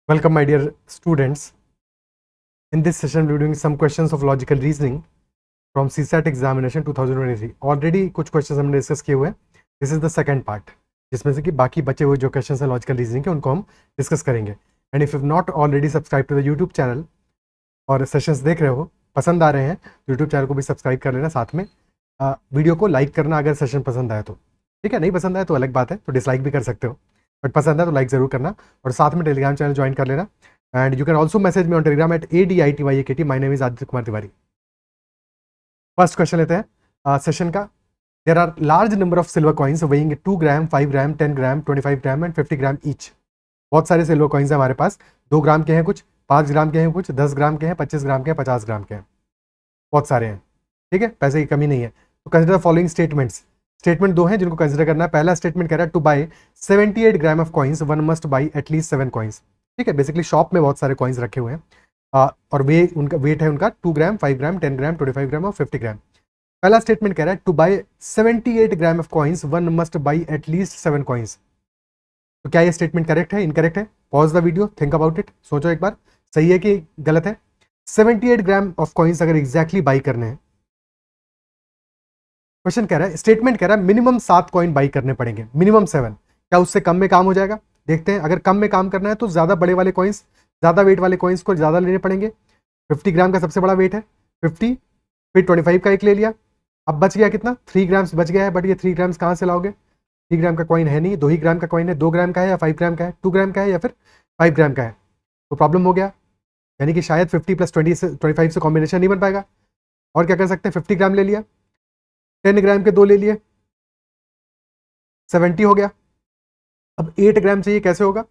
Welcome, my dear students. In this session, we are doing some questions of logical reasoning from CSAT examination 2023. Already कुछ questions हमने discuss किए हुए हैं. This is the second part, जिसमें से कि बाकी बचे हुए जो questions हैं लॉजिकल रीजनिंग के उनको हम डिस्कस करेंगे. And if you not already subscribe to the YouTube channel और सेशंस देख रहे हो, पसंद आ रहे हैं तो यूट्यूब चैनल को भी सब्सक्राइब कर लेना. साथ में वीडियो को लाइक करना अगर सेशन पसंद आए तो. ठीक है, नहीं पसंद आए तो अलग बात है, तो डिसलाइक भी कर सकते हो, बट पसंद है तो लाइक ज़रूर करना. और साथ में टेलीग्राम चैनल ज्वाइन कर लेना. And you can also message me on Telegram at ADITYAKT. My name is Aditya Kumar Tiwari. First question लेते हैं सेशन का. There are large number of silver coins weighing 2 gram, 5 gram, 10 gram, 25 gram and 50 gram each. बहुत सारे silver coins हैं हमारे पास. 2 ग्राम के हैं कुछ, 5 ग्राम के हैं कुछ, 10 ग्राम के हैं, 25 ग्राम के हैं, 50 ग्राम के हैं. बहुत सारे हैं. ठीक है, पैसे की कमी नहीं है. तो कंसिडर फॉलोइंग स्टेटमेंट्स. स्टेटमेंट दो हैं जिनको कंसिडर करना है. पहला स्टेटमेंट कह रहा है to buy 78 gram of coins one must buy at least 7 coins. ठीक है, बेसिकली शॉप में बहुत सारे कॉइन्स रखे हुए हैं और उनका वेट है उनका 2 ग्राम, 5 ग्राम, 10 ग्राम, 25 ग्राम और 50 ग्राम. पहला स्टेटमेंट कह रहा है to buy 78 gram of coins one must buy at least 7 coins. तो क्या ये स्टेटमेंट करेक्ट है, इनकरेक्ट है? Pause the video, think about it, सोचो एक बार, सही है कि गलत है. 78 ग्राम ऑफ कॉइन्स अगर एग्जैक्टली बाई करने हैं, क्वेश्चन कह रहा है, स्टेटमेंट कह रहा है मिनिमम 7 कॉइन बाई करने पड़ेंगे, मिनिमम 7. क्या उससे कम में काम हो जाएगा? देखते हैं. अगर कम में काम करना है तो ज्यादा बड़े वाले कॉइन्स, ज्यादा वेट वाले कॉइन्स को ज्यादा लेने पड़ेंगे. 50 ग्राम का सबसे बड़ा वेट है 50, फिर 25 का एक ले लिया. अब बच गया कितना? 3 ग्राम्स बच गया है. बट ये 3 ग्राम्स कहाँ से लाओगे? 3 ग्राम का कॉइन है नहीं, 2 ही ग्राम का कॉइन है. 2 ग्राम का है या 5 ग्राम का है? 2 ग्राम का है या फिर 5 ग्राम का है? तो प्रॉब्लम हो गया, यानी कि शायद 50 प्लस 25 से कॉम्बिनेशन नहीं बन पाएगा. और क्या कर सकते हैं? 50 ग्राम ले लिया, 10 ग्राम के 2 ले लिए, 70 हो गया. अब 8 ग्राम चाहिए, कैसे होगा?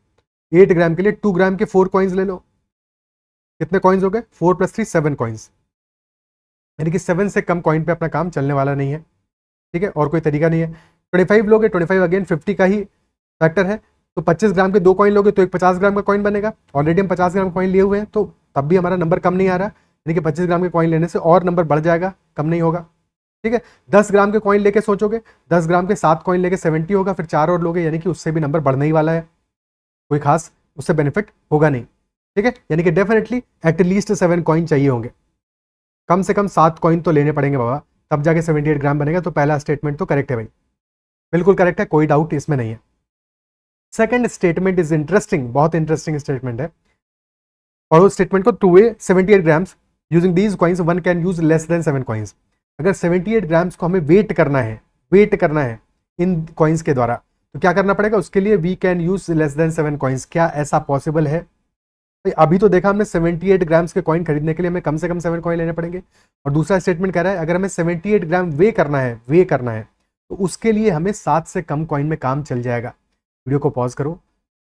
8 ग्राम के लिए 2 ग्राम के 4 कॉइन्स ले लो. कितने कॉइन्स हो गए? 4 प्लस 3 7 कॉइन्स. यानी कि 7 से कम कॉइन पे अपना काम चलने वाला नहीं है. ठीक है, और कोई तरीका नहीं है. 25 लोगे, 25 अगेन 50 का ही फैक्टर है. तो 25 ग्राम के 2 कॉइन लोगे तो एक 50 ग्राम का कॉइन बनेगा. ऑलरेडी हम 50 ग्राम कॉइन लिए हुए हैं, तो तब भी हमारा नंबर कम नहीं आ रहा. यानी कि 25 ग्राम के कॉइन लेने से और नंबर बढ़ जाएगा, कम नहीं होगा. ठीक है, 10 ग्राम के कॉइन लेके सोचोगे, 10 ग्राम के 7 कॉइन लेके 70 होगा, फिर 4 और लोगे, यानी कि उससे भी नंबर बढ़ने ही वाला है. कोई खास उससे बेनिफिट होगा नहीं. ठीक है, यानी कि डेफिनेटली एटलीस्ट 7 कॉइन चाहिए होंगे. कम से कम 7 कॉइन तो लेने पड़ेंगे बाबा, तब जाके 78 ग्राम बनेगा. तो पहला स्टेटमेंट तो करेक्ट है भाई, बिल्कुल करेक्ट है, कोई डाउट इसमें नहीं है. सेकंड स्टेटमेंट इज इंटरेस्टिंग, बहुत इंटरेस्टिंग स्टेटमेंट है. और उस स्टेटमेंट को to weigh 78 grams using these coins one can use less than 7 coins. अगर 78 ग्राम्स को हमें वेट करना है, वेट करना है इन कॉइन्स के द्वारा, तो क्या करना पड़ेगा? उसके लिए we can use less than 7 coins. क्या ऐसा पॉसिबल है? अभी तो देखा हमने 78 ग्राम्स के कॉइन खरीदने के लिए हमें कम से कम 7 कॉइन लेने पड़ेंगे. और दूसरा स्टेटमेंट कह रहा है अगर हमें 78 ग्राम वे करना है, वे करना है, तो उसके लिए हमें 7 से कम कॉइन में काम चल जाएगा. वीडियो को पॉज करो,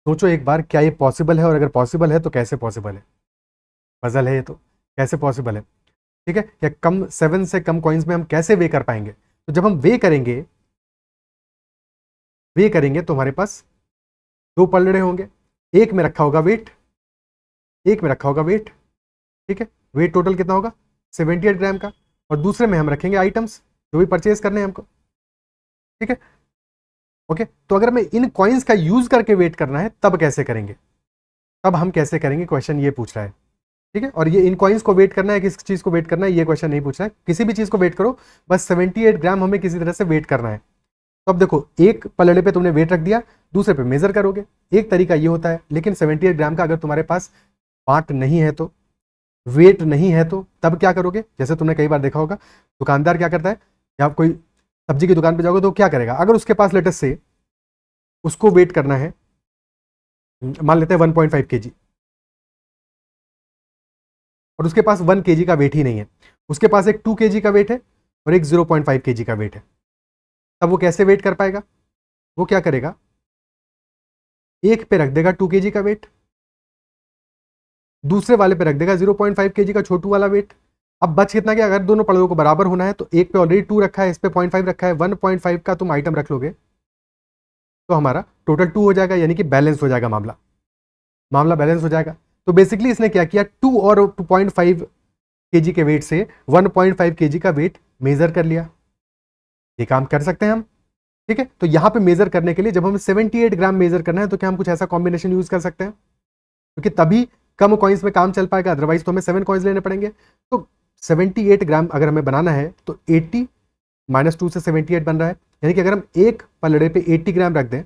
सोचो एक बार, क्या ये पॉसिबल है? और अगर पॉसिबल है तो कैसे पॉसिबल है? पजल है ये तो, कैसे पॉसिबल है? ठीक है, या कम 7 से कम कॉइन्स में हम कैसे वे कर पाएंगे? तो जब हम वे करेंगे, वे करेंगे तो हमारे पास 2 पलड़े होंगे. एक में रखा होगा वेट, एक में रखा होगा वेट. ठीक है, वेट टोटल कितना होगा? 78 ग्राम का. और दूसरे में हम रखेंगे आइटम्स जो भी परचेज करने हैं हमको. ठीक है, ओके. तो अगर हमें इन कॉइन्स का यूज करके वेट करना है तब कैसे करेंगे? तब हम कैसे करेंगे, क्वेश्चन ये पूछ रहा है. ठीक है, और ये इन कॉइन्स को वेट करना है, किस चीज को वेट करना है, ये क्वेश्चन नहीं पूछ रहा है. किसी भी चीज को वेट करो, बस 78 ग्राम हमें किसी तरह से वेट करना है. तो अब देखो, एक पलड़े पे तुमने वेट रख दिया, दूसरे पे मेजर करोगे. एक तरीका ये होता है, लेकिन 78 ग्राम का अगर तुम्हारे पास पार्ट नहीं है, तो वेट नहीं है, तो तब क्या करोगे? जैसे तुमने कई बार देखा होगा, दुकानदार क्या करता है, या आप कोई सब्जी की दुकान पे जाओगे तो क्या करेगा? अगर उसके पास लेटेस्ट से उसको वेट करना है, मान लेते हैं 1.5 kg, और उसके पास 1 kg का वेट ही नहीं है, उसके पास एक 2 kg का वेट है और एक 0.5 kg का वेट है, तब वो कैसे वेट कर पाएगा? वो क्या करेगा? एक पे रख देगा 2 kg का वेट, दूसरे वाले पे रख देगा 0.5 kg का छोटू वाला वेट. अब बच कितना गया? अगर दोनों पलड़ों को बराबर होना है तो एक पे ऑलरेडी 2 रखा है, इस पे 0.5 रखा है, 1.5 का तुम आइटम रख लोगे तो हमारा टोटल 2 हो जाएगा. यानी कि बैलेंस हो जाएगा मामला, मामला बैलेंस हो जाएगा. तो बेसिकली इसने क्या किया, 2 और 2.5 kg के वेट से 1.5 kg का वेट मेजर कर लिया. ये काम कर सकते हैं हम. ठीक है, तो यहां पे मेजर करने के लिए जब हमें 78 ग्राम मेजर करना है, तो क्या हम कुछ ऐसा कॉम्बिनेशन यूज कर सकते हैं? क्योंकि तभी कम कॉइन्स में काम चल पाएगा, अदरवाइज तो हमें 7 कॉइन्स लेने पड़ेंगे। तो 78 ग्राम अगर हमें बनाना है तो 80 माइनस 2 से 78 बन रहा है, यानी कि अगर हम एक पलड़े पे 80 ग्राम रख दें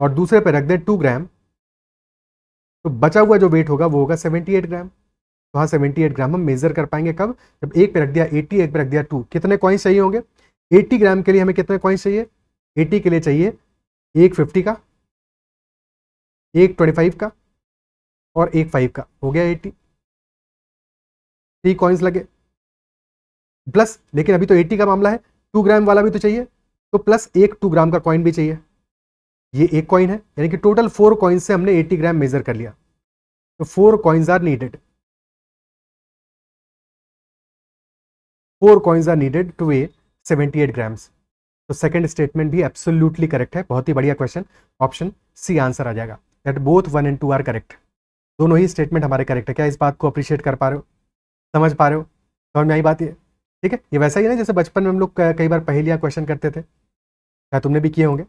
और दूसरे पे रख दें 2 ग्राम, तो बचा हुआ जो वेट होगा वो होगा 78 ग्राम। तो हाँ 78 ग्राम हम मेजर कर पाएंगे कब, जब एक पे रख दिया 80, एक पे रख दिया 2। कितने कॉइन्स चाहिए होंगे 80 ग्राम के लिए, हमें कितने कॉइन्स चाहिए 80 के लिए चाहिए, एक 50 का, एक 25 का और एक 5 का, हो गया 80। 3 कॉइन्स लगे प्लस, लेकिन अभी तो 80 का मामला है, 2 ग्राम वाला भी तो चाहिए, तो प्लस एक 2 ग्राम का कॉइन भी चाहिए। ये एक कॉइन है, यानी कि टोटल 4 कॉइन से हमने 80 ग्राम मेजर कर लिया। तो 4 coins are needed, 4 coins are needed to weigh 78 grams. तो सेकंड स्टेटमेंट भी एब्सोल्युटली करेक्ट है, बहुत ही बढ़िया क्वेश्चन, ऑप्शन सी आंसर आ जाएगा, that both 1 and 2 are correct. दोनों ही स्टेटमेंट हमारे करेक्ट है। क्या इस बात को अप्रिशिएट कर पा रहे हो, समझ पा रहे हो, समझ में आई बात ये? ठीक है, ये वैसा ही है ना जैसे बचपन में हम लोग कई बार पहेलियां क्वेश्चन करते थे, क्या तुमने भी किए होंगे?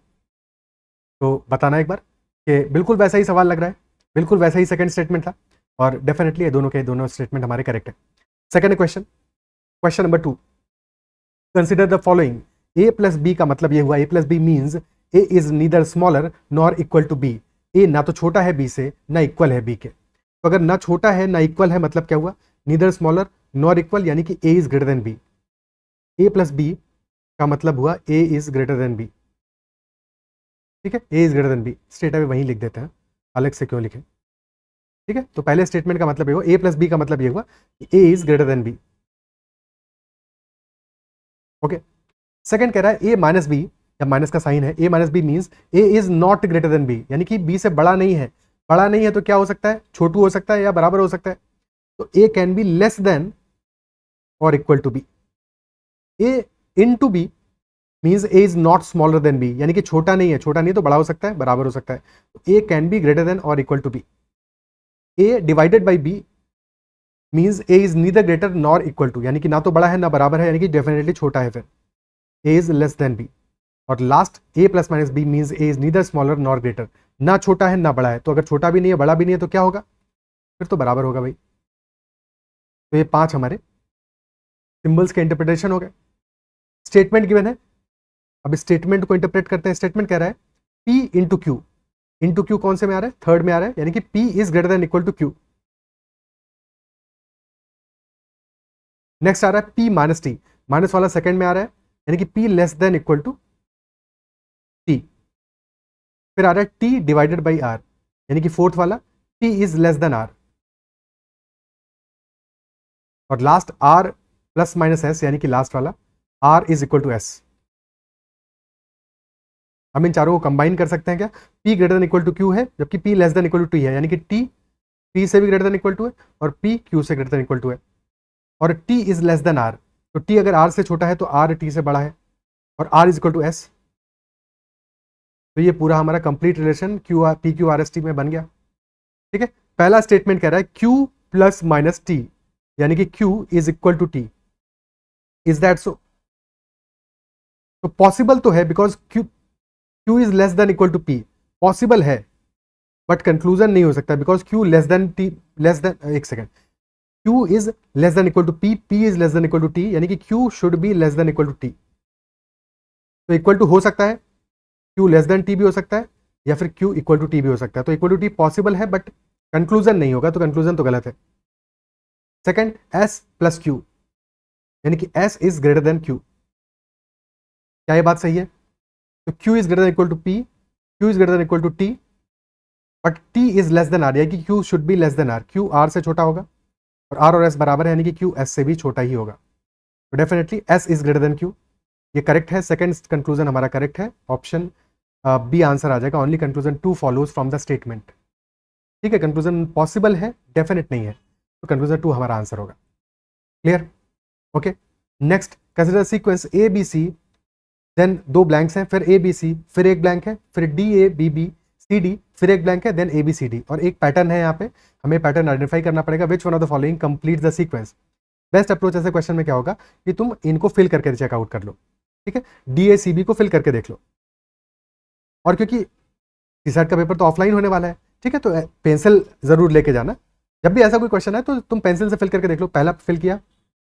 तो बताना एक बार कि बिल्कुल वैसा ही सवाल लग रहा है, बिल्कुल वैसा ही सेकंड स्टेटमेंट था, और डेफिनेटली ये दोनों के दोनों स्टेटमेंट हमारे करेक्ट है। Second question, question number 2, consider the following. A plus B का मतलब ये हुआ, A plus B means A is neither smaller nor equal to B. A ना तो छोटा है बी से, ना इक्वल है बी के। तो अगर ना छोटा है ना इक्वल है, मतलब क्या हुआ, नीदर स्मॉलर नॉर इक्वल, यानी कि A is greater than B. A plus B का मतलब हुआ A is greater than B. ठीक है, A is greater than B, state अभी वहीं लिख देते हैं, अलग से क्यों लिखें। ठीक है, तो पहले स्टेटमेंट का मतलब ये हुआ, ए प्लस बी का मतलब ये हुआ A is greater than B. Okay, second कह रहा है ए माइनस बी, जब माइनस का साइन है, A minus B means A is not greater than B, यानी कि बी से बड़ा नहीं है। बड़ा नहीं है तो क्या हो सकता है, छोटू हो सकता है या बराबर हो सकता है। तो A can be less than और equal to B. A into B means A is not smaller than B, यानी कि छोटा नहीं है, छोटा नहीं तो बड़ा हो सकता है, बराबर हो सकता है। तो A can be greater than और equal to B. A divided by B means A is neither greater nor equal to, यानी कि ना तो बड़ा है ना बराबर है, यानी कि डेफिनेटली छोटा है, फिर A is less than B. और last A plus minus B means A is neither smaller nor greater, ना छोटा है ना बड़ा है। तो अगर छोटा भी नहीं है बड़ा भी नहीं है तो क्या होगा, फिर तो बराबर होगा भाई। तो ये 5 हमारे सिंबल्स के इंटरप्रिटेशन हो गए। स्टेटमेंट गिवन है, अब स्टेटमेंट को इंटरप्रेट करते हैं। स्टेटमेंट कह रहा है P into Q, into Q कौन से में आ रहा है, थर्ड में आ रहा है, यानी कि P is greater than equal to Q. Next आ रहा है P माइनस टी, माइनस वाला सेकंड में आ रहा है, यानी कि P less than equal to T। फिर आ रहा है T डिवाइडेड बाई R, यानी कि फोर्थ वाला T is less than R। और last R plus minus S, यानी कि लास्ट वाला R is equal to S। हम इन चारों को कंबाइन कर सकते हैं क्या, P greater than equal to Q है, जबकि P less than equal to T है, यानी कि T P से भी ग्रेटर देन इक्वल टू है और P Q से ग्रेटर देन इक्वल टू है। और T is less than R, तो T अगर R से छोटा है तो R T से बड़ा है, और R is equal to S। तो ये पूरा हमारा complete relation Q R P Q R S T में बन गया। ठीक है, पहला स्टेटमेंट कह रहा है Q प्लस माइनस टी, यानी कि Q is equal to T। Is that so? तो पॉसिबल तो है, because Q is less than equal to P, possible है, बट कंक्लूजन नहीं हो सकता, because Q less than T, less than, एक second, Q is less than equal to P, P is less than equal to T, यानी कि Q should be less than equal to T। तो equal to हो सकता है, Q less than T भी हो सकता है, या फिर Q इक्वल टू T भी हो सकता है। तो इक्वल टू T पॉसिबल है, बट कंक्लूजन नहीं होगा, तो कंक्लूजन तो गलत है। सेकंड, S प्लस Q, यानी कि S is greater than Q, क्या ये बात सही है? तो Q is greater than equal to P, Q is greater than equal to T, but T is less than R, यानी कि Q should be less than R, Q R से छोटा होगा, और R और S बराबर है, यानी कि Q S से भी छोटा ही होगा। तो definitely S is greater than Q, ये करेक्ट है, सेकंड कंक्लूजन हमारा करेक्ट है, ऑप्शन बी आंसर आ जाएगा। Only conclusion 2 follows from the statement. ठीक है, कंक्लूजन पॉसिबल है, डेफिनेट नहीं है, तो कंक्लूजन 2 हमारा आंसर होगा। Clear? Okay, next, consider sequence A B C, then 2 blanks हैं, फिर ए बी सी, फिर एक ब्लैंक है, फिर D A B B C D, फिर एक ब्लैंक है, then A B C D, और एक पैटर्न है। यहाँ पे हमें पैटर्न आइडेंटिफाई करना पड़ेगा, which one of the following complete the sequence. Best approach ऐसे क्वेश्चन में क्या होगा कि तुम इनको फिल करके चेकआउट कर लो। ठीक है, डी ए सी बी को फिल करके देख लो, और क्योंकि सीसैट का पेपर तो ऑफलाइन होने वाला है, ठीक है, तो पेंसिल जरूर लेके जाना। जब भी ऐसा कोई क्वेश्चन है तो तुम पेंसिल से फिल करके देख लो, पहला फिल किया,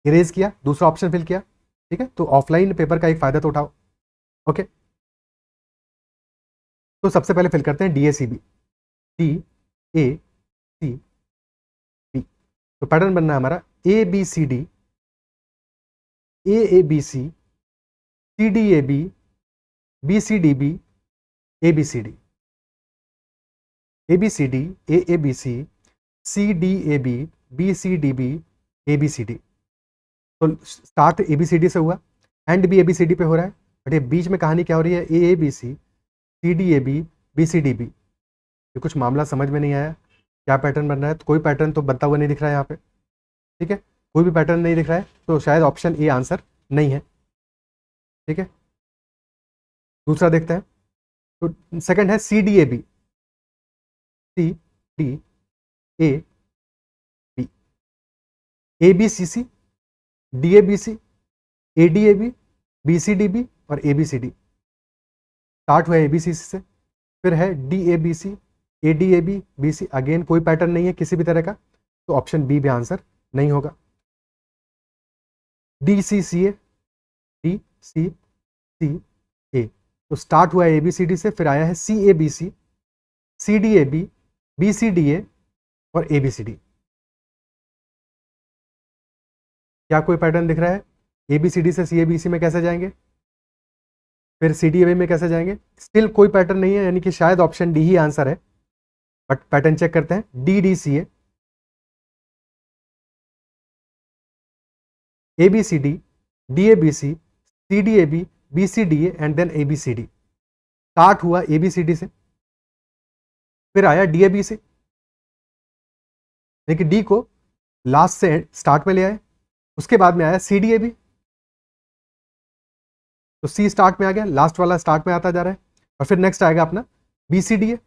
इरेज किया, दूसरा ऑप्शन फिल किया, ठीक है, तो ऑफलाइन पेपर का एक फायदा तो उठाओ। ओके, तो सबसे पहले फिल करते हैं DACB, DACB। तो पैटर्न बनना है हमारा ABCD, AABC, CDAB, BCDB, ABCD, ABCD, AABC, CDAB, BCDB, ABCD। तो स्टार्ट ABCD से हुआ, एंड भी ABCD पे हो रहा है, बट ये बीच में कहानी क्या हो रही है, AABC, CDAB, BCDB। ये कुछ मामला समझ में नहीं आया, क्या पैटर्न बन रहा है, तो कोई पैटर्न तो बनता हुआ नहीं दिख रहा है यहाँ पे, ठीक है, कोई भी पैटर्न नहीं दिख रहा है, तो शायद ऑप्शन ए आंसर नहीं है, ठीक है। दूसरा देखते हैं, तो सेकंड है CDAB, CDAB, ABCC, DABC, ADAB, BCDB और ABCD। स्टार्ट हुआ है ABCC से, फिर है DABC, ADAB, BC, अगेन कोई पैटर्न नहीं है किसी भी तरह का, तो ऑप्शन बी भी आंसर नहीं होगा। DCCA, DCCA, तो स्टार्ट हुआ है ABCD से, फिर आया है CABC, CDAB, BCDA और ABCD। क्या कोई पैटर्न दिख रहा है, ABCD से CABC में कैसे जाएंगे, फिर CDAB में कैसे जाएंगे, स्टिल कोई पैटर्न नहीं है, यानी कि शायद ऑप्शन डी ही आंसर है, बट पैटर्न चेक करते हैं, DDCA, ABCD, DABC, CDAB, BCDA and then ABCD। Start हुआ ABCD से, फिर आया DABC, लेकिन डी को लास्ट से स्टार्ट में ले आए, उसके बाद में आया CDAB, तो सी स्टार्ट में आ गया, लास्ट वाला स्टार्ट में आता जा रहा है, और फिर नेक्स्ट आएगा अपना BCDA,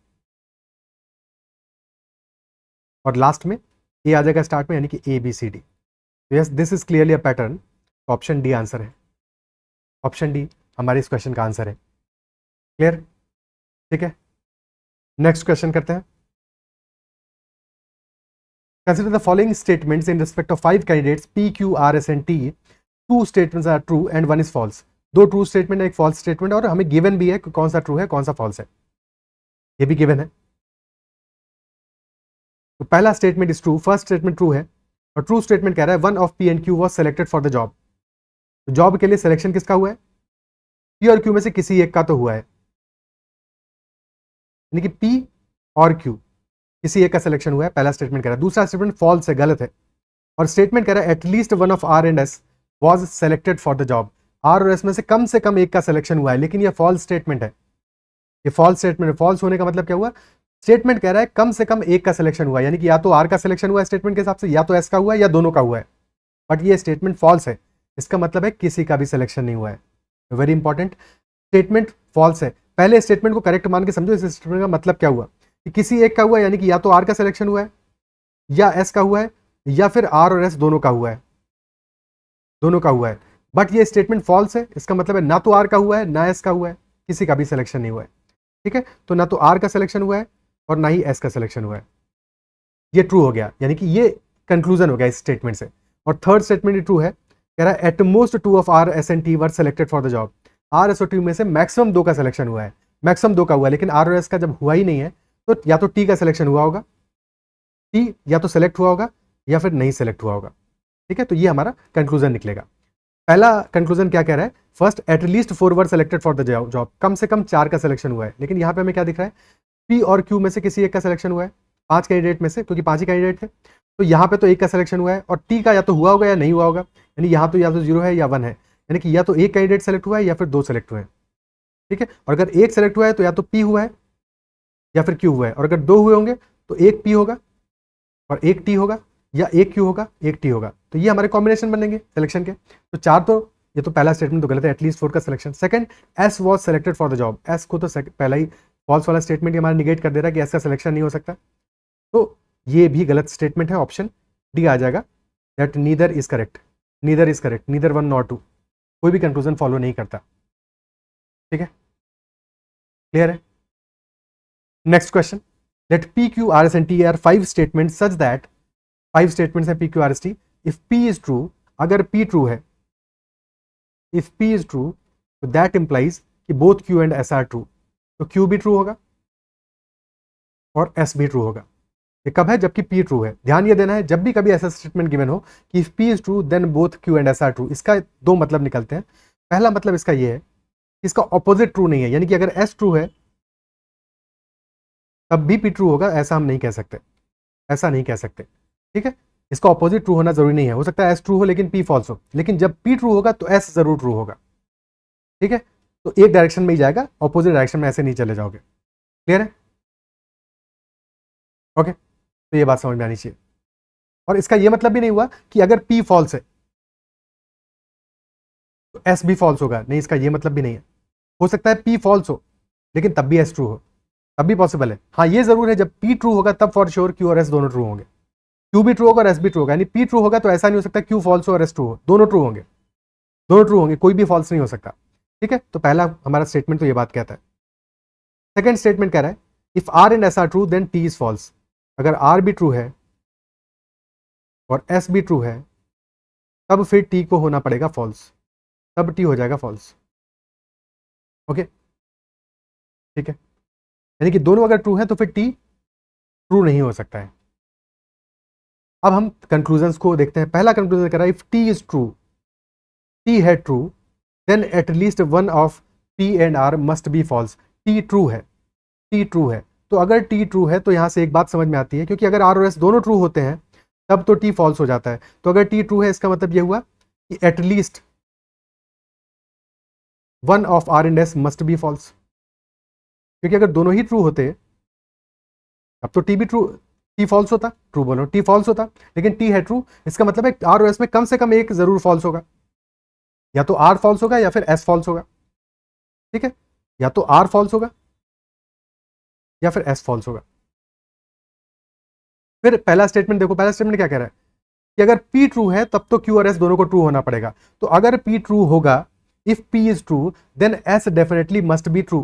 और लास्ट में ए आ जाएगा स्टार्ट में, यानी कि ABCD। तो yes, this is clearly a pattern, option D answer है, ऑप्शन डी हमारे इस क्वेश्चन का आंसर है। क्लियर, ठीक है, नेक्स्ट क्वेश्चन करते हैं। Consider the following statements in respect of 5 candidates P, Q, R, S and T. 2 statements are true and 1 is false. दो ट्रू स्टेटमेंट है, एक फॉल्स स्टेटमेंट, और हमें गिवन भी है कि कौन सा ट्रू है कौन सा फॉल्स है, ये भी गिवन है। तो पहला statement is true, first statement true है, और ट्रू स्टेटमेंट कह रहा है 1 of P and Q was selected for the job। तो जॉब के लिए सिलेक्शन किसका हुआ है, P और Q में से किसी एक का तो हुआ है, यानी कि P और Q किसी एक का सिलेक्शन हुआ है, पहला स्टेटमेंट कह रहा है। दूसरा स्टेटमेंट फॉल्स है, गलत है, और स्टेटमेंट कह रहा है at least 1 of R and S was selected for the job। R और S में से कम एक का सिलेक्शन हुआ है, लेकिन ये फॉल्स स्टेटमेंट है, ये फॉल्स स्टेटमेंट है। फॉल्स होने का मतलब क्या हुआ, स्टेटमेंट कह रहा है कम से कम एक का सिलेक्शन हुआ है, यानी कि या तो R का सिलेक्शन हुआ है स्टेटमेंट के हिसाब से, या तो S का हुआ है, या दोनों का हुआ है, बट ये स्टेटमेंट फॉल्स है, इसका मतलब है किसी का भी सिलेक्शन नहीं हुआ है। वेरी इंपॉर्टेंट, स्टेटमेंट फॉल्स है, पहले स्टेटमेंट को करेक्ट मान के समझो। इस स्टेटमेंट का मतलब क्या हुआ कि किसी एक का हुआ है, यानी कि या तो R का सिलेक्शन हुआ है, या S का हुआ है, या फिर R और S दोनों का हुआ है, दोनों का हुआ है। बट ये स्टेटमेंट फॉल्स है, इसका मतलब है ना तो R का हुआ है ना S का हुआ है, किसी का भी सिलेक्शन नहीं हुआ है, ठीक है। तो ना तो R का सिलेक्शन हुआ है और ना ही S का सिलेक्शन हुआ है, ये ट्रू हो गया, यानी कि ये कंक्लूजन हो गया इस स्टेटमेंट से। और थर्ड स्टेटमेंट ये ट्रू है, कह रहा है at most 2 of R, S and T were selected for the job. R, S और T में से मैक्सिमम 2 का सिलेक्शन हुआ है, मैक्सिमम 2 का हुआ है, लेकिन R और S का जब हुआ ही नहीं है, तो या तो T का सिलेक्शन हुआ होगा, T या तो सेलेक्ट हुआ होगा या फिर नहीं सेलेक्ट हुआ होगा, ठीक है। तो ये हमारा कंक्लूजन निकलेगा। पहला कंक्लूजन क्या कह रहा है, first at least 4 were selected for the job, कम से कम 4 का सिलेक्शन हुआ है, लेकिन यहाँ पे हमें क्या दिख रहा है, P और Q में से किसी एक का सिलेक्शन हुआ है, 5 कैंडिडेट में से, क्योंकि 5 ही कैंडिडेट थे, तो यहाँ पे तो एक का सिलेक्शन हुआ है, और T का या तो हुआ होगा या नहीं हुआ होगा, यानी यहाँ तो या तो 0 है या 1 है, यानी कि या तो एक कैंडिडेट सेलेक्ट हुआ है या फिर 2 सेलेक्ट हुए हैं, ठीक है। और अगर एक सेलेक्ट हुआ है तो या तो P हुआ है या फिर Q हुआ है, और अगर 2 हुए होंगे तो एक P होगा और एक T होगा, या एक Q होगा एक T होगा, तो ये हमारे कॉम्बिनेशन बनेंगे सिलेक्शन के। तो 4 तो, ये तो पहला स्टेटमेंट तो गलत है, एटलीस्ट 4 का selection. Second, S was selected for the job, S को तो पहला ही फॉल्स वाला स्टेटमेंट हमारा निगेट कर दे रहा है कि S का सिलेक्शन नहीं हो सकता, तो ये भी गलत स्टेटमेंट है, ऑप्शन डी आ जाएगा, that neither is correct, neither is correct, neither 1 nor 2, कोई भी कंक्लूजन फॉलो नहीं करता, ठीक है, क्लियर है। Next question, let P Q R S and T are 5 statement such that, 5 statements हैं P Q R S T, if P is true, अगर P true है, इफ पी इज ट्रू तो that implies कि both Q and S are true, तो Q भी true होगा और S भी ट्रू होगा। ये कब है? जबकि पी ट्रू है। ध्यान ये देना है, जब भी कभी ऐसा स्टेटमेंट गिवन हो कि if P is true then both Q and S are true, इसका दो मतलब निकलते हैं। पहला मतलब इसका ये है कि इसका ऑपोजिट ट्रू नहीं है, यानी कि अगर एस ट्रू है तब भी पी ट्रू होगा, ऐसा हम नहीं कह सकते, ऐसा नहीं कह सकते। ठीक है, इसका ऑपोजिट ट्रू होना जरूरी नहीं है, हो सकता है एस ट्रू हो लेकिन पी फॉल्स हो, लेकिन जब पी ट्रू होगा तो एस जरूर ट्रू होगा। ठीक है, तो एक डायरेक्शन में ही जाएगा, ऑपोजिट डायरेक्शन में ऐसे नहीं चले जाओगे। क्लियर है? ओके, तो ये बात समझ में आनी चाहिए। और इसका ये मतलब भी नहीं हुआ कि अगर पी फॉल्स है तो एस भी फॉल्स होगा, नहीं, इसका ये मतलब भी नहीं है। हो सकता है पी फॉल्स हो लेकिन तब भी एस ट्रू हो, तब भी पॉसिबल है। हाँ, ये जरूर है, जब पी ट्रू होगा तब फॉर श्योर क्यू और एस दोनों ट्रू होंगे। क्यू भी ट्रू होगा और एस भी ट्रू होगा, यानी पी ट्रू होगा तो ऐसा नहीं हो सकता क्यू फॉल्स हो और एस ट्रू हो, दोनों ट्रू होंगे, दोनों ट्रू होंगे, कोई भी फॉल्स नहीं हो सकता। ठीक है, तो पहला हमारा स्टेटमेंट तो ये बात कहता है। सेकंड स्टेटमेंट कह रहा है if R and S are true then T is false, अगर आर भी ट्रू है और एस भी ट्रू है तब फिर टी को होना पड़ेगा फॉल्स, तब टी हो जाएगा फॉल्स। ओके, ठीक है, यानी कि दोनों अगर ट्रू है तो फिर टी ट्रू नहीं हो सकता है। अब हम कंक्लूजन्स को देखते हैं। पहला कंक्लूजन कह रहा है if T is true, T है true, then at least one of P and R must be false. T true है, टी ट्रू है, तो अगर टी ट्रू है तो यहां से एक बात समझ में आती है, क्योंकि अगर आर और एस दोनों ट्रू होते हैं तब तो टी फॉल्स हो जाता है। तो अगर टी ट्रू है इसका मतलब यह हुआ कि at least one of R and S must be false, क्योंकि अगर दोनों ही ट्रू होते अब तो टी भी ट्रू, टी फॉल्स होता, ट्रू बोलो, टी फॉल्स होता, लेकिन टी है ट्रू, इसका मतलब है आर और एस में कम से कम एक जरूर फॉल्स होगा, या तो आर फॉल्स होगा या फिर एस फॉल्स होगा। ठीक है, या तो आर फॉल्स होगा या फिर एस फॉल्स होगा। फिर पहला स्टेटमेंट देखो, पहला स्टेटमेंट क्या कह रहा है कि अगर पी ट्रू है तब तो क्यू और एस दोनों को ट्रू होना पड़ेगा। तो अगर पी ट्रू होगा, if P is true then S definitely must be true.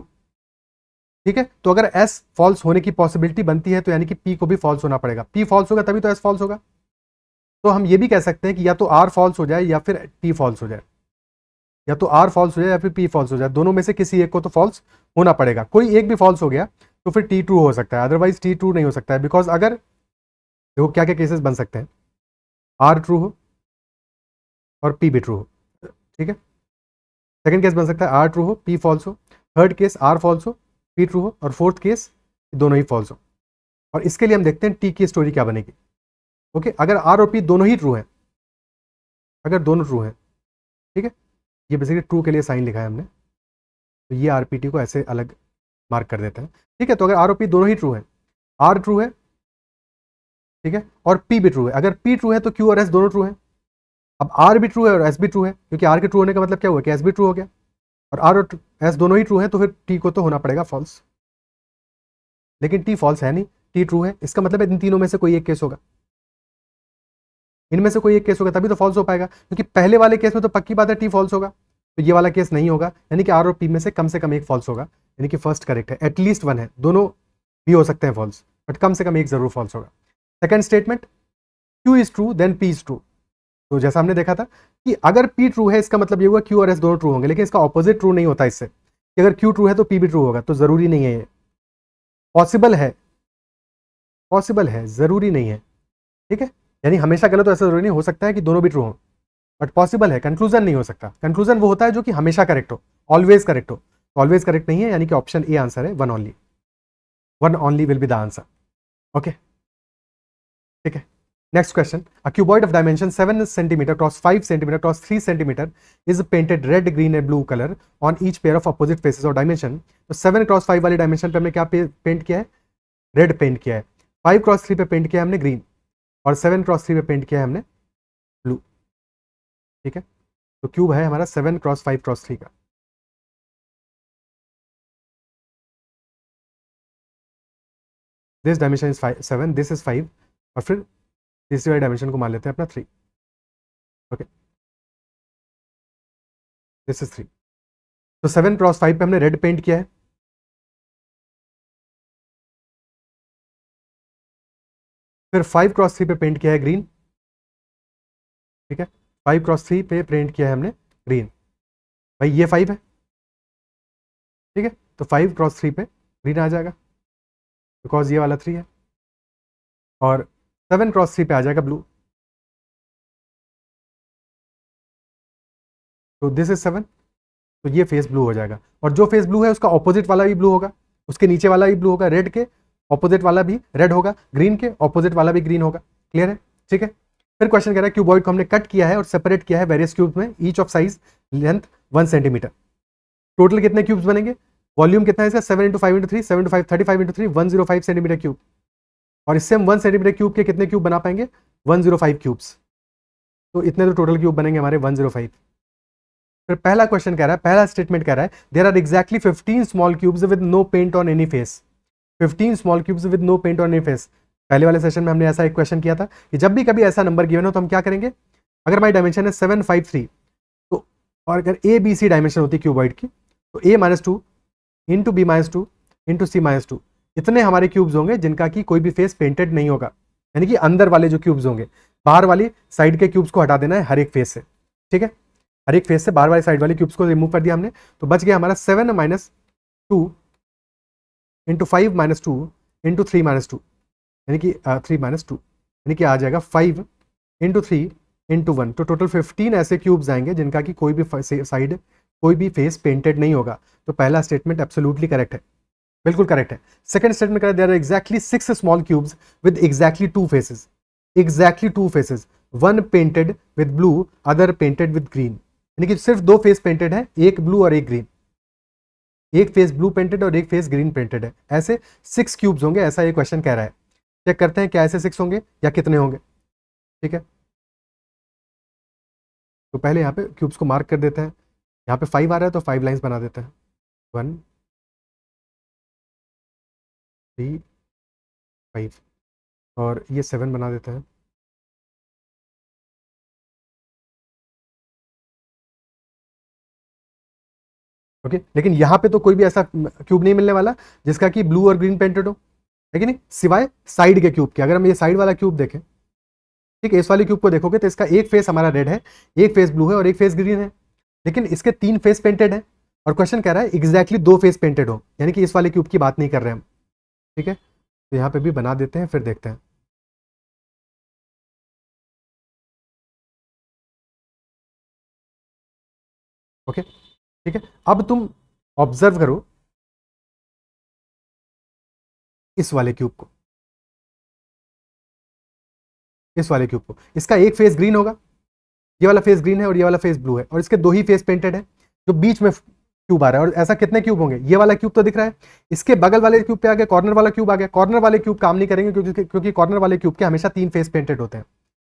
ठीक है, तो अगर एस फॉल्स होने की पॉसिबिलिटी बनती है तो यानी कि पी को भी फॉल्स होना पड़ेगा, पी फॉल्स होगा तभी तो एस फॉल्स होगा। तो हम ये भी कह सकते हैं कि या तो आर फॉल्स हो जाए या फिर टी फॉल्स हो जाए, या तो आर फॉल्स हो जाए या फिर पी फॉल्स हो जाए, दोनों में से किसी एक को तो फॉल्स होना पड़ेगा। कोई एक भी फॉल्स हो गया तो फिर टी ट्रू हो सकता है, अदरवाइज टी ट्रू नहीं हो सकता है। बिकॉज अगर देखो क्या क्या केसेस बन सकते हैं, आर ट्रू हो और पी भी ट्रू हो। ठीक है, सेकंड केस बन सकता है आर ट्रू हो पी फॉल्स हो, थर्ड केस आर फॉल्स हो पी ट्रू हो, और फोर्थ केस दोनों ही फॉल्स हो। और इसके लिए हम देखते हैं टी की स्टोरी क्या बनेगी। ओके, अगर आर और पी दोनों ही ट्रू है, अगर दोनों ट्रू है, ठीक है, ये बेसिकली ट्रू के लिए साइन लिखा है हमने, तो ये आरपीटी को ऐसे अलग मार्क कर देते हैं। ठीक है, तो अगर आर और पी दोनों ही ट्रू है, आर ट्रू है, ठीक है, और पी भी ट्रू है, अगर पी ट्रू है तो क्यू और एस दोनों ट्रू है। अब आर भी ट्रू है और एस भी ट्रू है, क्योंकि आर के ट्रू होने का मतलब क्या हुआ कि एस भी ट्रू हो गया, और आर और एस दोनों ही ट्रू है तो फिर टी को तो होना पड़ेगा फॉल्स। लेकिन टी फॉल्स है नहीं, टी ट्रू है, इसका मतलब है इन तीनों में से कोई एक केस होगा, इनमें से कोई एक केस होगा तभी तो फॉल्स हो पाएगा, क्योंकि पहले वाले केस में तो पक्की बात है टी फॉल्स होगा, तो ये वाला केस नहीं होगा, यानी कि आर और पी में से कम एक फॉल्स होगा, यानी कि फर्स्ट करेक्ट है, एटलीस्ट वन है, दोनों भी हो सकते हैं फॉल्स, बट कम से कम एक जरूर फॉल्स होगा। Second statement, Q is true then P is true, तो जैसा हमने देखा था कि अगर पी ट्रू है इसका मतलब ये हुआ क्यू और एस दोनों ट्रू होंगे, लेकिन इसका ऑपोजिट ट्रू नहीं होता इससे, कि अगर क्यू ट्रू है तो पी भी ट्रू होगा, तो जरूरी नहीं है, ये पॉसिबल है, पॉसिबल है, जरूरी नहीं है। ठीक है, यानी हमेशा गलत तो ऐसा जरूरी नहीं, हो सकता है कि दोनों भी ट्रू हो, बट पॉसिबल है, कंक्लूजन नहीं हो सकता। कंक्लूजन वो होता है जो कि हमेशा करेक्ट हो, ऑलवेज करेक्ट हो, ऑलवेज करेक्ट नहीं है, यानी कि ऑप्शन ए आंसर है, one only, one only will be the answer. Okay, ठीक है, next question, a cuboid of dimension 7 centimetre cross 5 centimetre cross 3 centimetre is painted red green and blue colour on each pair of opposite faces of dimension. तो 7 cross 5 वाले dimension पे हमने क्या paint किया है, red paint किया है, 5 cross 3 पे पेंट किया है हमने ग्रीन, और 7 क्रॉस 3 पे पेंट किया है हमने ब्लू। ठीक है, तो क्यूब है हमारा 7 क्रॉस 5 क्रॉस 3 का। This dimension is 7, this is 5, और फिर तीसरी वाली डायमेंशन को मान लेते हैं अपना 3। Okay, this is 3। तो 7 क्रॉस 5 पे हमने रेड पेंट किया है, फिर 5x3 पे पेंट किया है ग्रीन, ठीक है, 5x3 पे पेंट किया है हमने ग्रीन, भाई ये 5 है, ठीक है, तो 5x3 पे ग्रीन आ जाएगा बिकॉज ये वाला 3 है, और 7x3 पे आ जाएगा ब्लू, तो दिस इज 7, तो ये फेस ब्लू हो जाएगा, और जो फेस ब्लू है उसका ऑपोजिट वाला भी ब्लू होगा, उसके नीचे वाला भी ब्लू होगा, रेड के ऑपोजिट वाला भी रेड होगा, ग्रीन के ऑपोजिट वाला भी ग्रीन होगा। क्लियर है, ठीक है। फिर क्वेश्चन कह रहा है क्यूबॉइड को हमने कट किया है और सेपरेट किया है वेरियस क्यूब्स में, each of size length 1 centimetre. Total कितने क्यूब्स बनेंगे, वॉल्यूम कितना है इसका 7 into 5 into 3, 7 into 5 35 into 3 105 centimetre cube, और इससे हम 1 सेंटीमीटर क्यूब के कितने क्यूब बना पाएंगे 105 क्यूब्स, तो इतने तो टोटल क्यूब बनेंगे हमारे 105। फिर पहला क्वेश्चन कह रहा है, पहला स्टेटमेंट कह रहा है there are exactly 15 small cubes with no paint on any face, 15 small cubes with no paint on any face. पहले वाले सेशन में हमने ऐसा एक क्वेश्चन किया था कि जब भी कभी ऐसा नंबर गिवन हो तो हम क्या करेंगे, अगर हमारी डायमेंशन है 753, तो और अगर ए बी सी डायमेंशन होती है क्यूबॉइड की, तो a-2 into b-2 into c-2 इतने हमारे क्यूब्स होंगे जिनका कि कोई भी फेस पेंटेड नहीं होगा, यानी कि अंदर वाले जो क्यूब्स होंगे, बाहर वाली साइड के क्यूब्स को हटा देना है हर एक फेस से, ठीक है, हर एक फेस से बाहर वाली साइड वाले क्यूब्स को रिमूव कर दिया हमने, तो बच गया हमारा 7-2 इंटू 5-2 इंटू 3-2, यानी कि 3-2 यानी कि आ जाएगा 5 इंटू 3 इंटू 1, तो टोटल 15 ऐसे क्यूब्स आएंगे जिनका कि कोई भी साइड कोई भी फेस पेंटेड नहीं होगा। तो पहला स्टेटमेंट एब्सोल्युटली करेक्ट है, बिल्कुल करेक्ट है। Second statement correct, there are exactly 6 small cubes with exactly 2 faces, exactly 2 faces, one painted with blue other painted with green, यानी कि सिर्फ 2 फेस पेंटेड है, एक ब्लू और एक ग्रीन, एक फेस ब्लू पेंटेड और एक फेस ग्रीन पेंटेड है, ऐसे 6 क्यूब्स होंगे, ऐसा ये क्वेश्चन कह रहा है। चेक करते हैं क्या ऐसे 6 होंगे या कितने होंगे, ठीक है। तो पहले यहाँ पे क्यूब्स को मार्क कर देते हैं, यहाँ पे 5 आ रहा है तो 5 लाइंस बना देते हैं, 1 3 5, और ये 7 बना देते हैं, ओके। लेकिन यहाँ पे तो कोई भी ऐसा क्यूब नहीं मिलने वाला जिसका कि ब्लू और ग्रीन पेंटेड हो, है कि नहीं, सिवाय साइड के क्यूब के। अगर हम ये साइड वाला क्यूब देखें, ठीक है, इस वाले क्यूब को देखोगे तो इसका एक फेस हमारा रेड है, एक फेस ब्लू है और एक फेस ग्रीन है, लेकिन इसके 3 फेस पेंटेड है, और क्वेश्चन कह रहा है एग्जैक्टली 2 फेस पेंटेड हो, यानी कि इस वाले क्यूब की बात नहीं कर रहे हम, ठीक है। तो यहाँ पे भी बना देते हैं, फिर देखते हैं, ओके, ठीक है। अब तुम ऑब्जर्व करो इस वाले क्यूब को, इस वाले क्यूब को, इसका एक फेस ग्रीन होगा, ये वाला फेस ग्रीन है और ये वाला फेस ब्लू है, और इसके 2 ही फेस पेंटेड है, जो बीच में क्यूब आ रहा है, और ऐसा कितने क्यूब होंगे, ये वाला क्यूब तो दिख रहा है, इसके बगल वाले क्यूब पे आ गया, कॉर्नर वाला क्यूब आ गया, कॉर्नर वाले क्यूब काम नहीं करेंगे क्योंकि कॉर्नर वाले क्यूब के हमेशा 3 फेस पेंटेड होते हैं,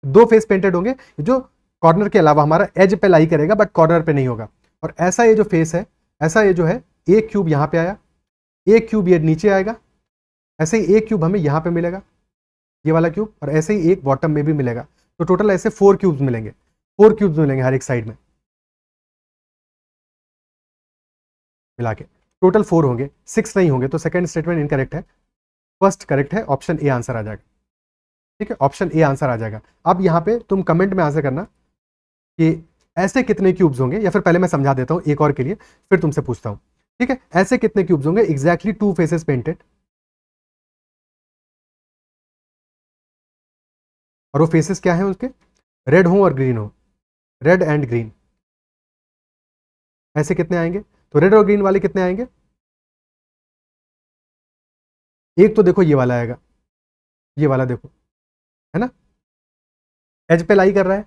2 फेस पेंटेड होंगे जो कॉर्नर के अलावा हमारा एज पे लाई करेगा बट कॉर्नर पे नहीं होगा। और ऐसा ये जो फेस है, ऐसा ये जो है, एक क्यूब यहाँ पे आया, एक क्यूब ये नीचे आएगा, ऐसे ही एक क्यूब हमें यहाँ पे मिलेगा, ये वाला क्यूब, और ऐसे ही एक बॉटम में भी मिलेगा, तो टोटल ऐसे 4 क्यूब्स मिलेंगे, 4 क्यूब्स मिलेंगे हर एक साइड में मिला के, टोटल 4 होंगे, 6 नहीं होंगे, तो सेकंड स्टेटमेंट इनकरेक्ट है, फर्स्ट करेक्ट है, ऑप्शन ए आंसर आ जाएगा, ठीक है, ऑप्शन ए आंसर आ जाएगा। अब यहाँ पे तुम कमेंट में आंसर करना कि ऐसे कितने क्यूब्स होंगे, या फिर पहले मैं समझा देता हूँ एक और के लिए, फिर तुमसे पूछता हूँ, ठीक है। ऐसे कितने क्यूब्स होंगे एग्जैक्टली 2 फेसेस पेंटेड, और वो फेसेस क्या है उसके, रेड हो और ग्रीन हो, रेड एंड ग्रीन, ऐसे कितने आएंगे, तो रेड और ग्रीन वाले कितने आएंगे, एक तो देखो ये वाला आएगा, ये वाला देखो, है ना, एज पे लाई कर रहा है,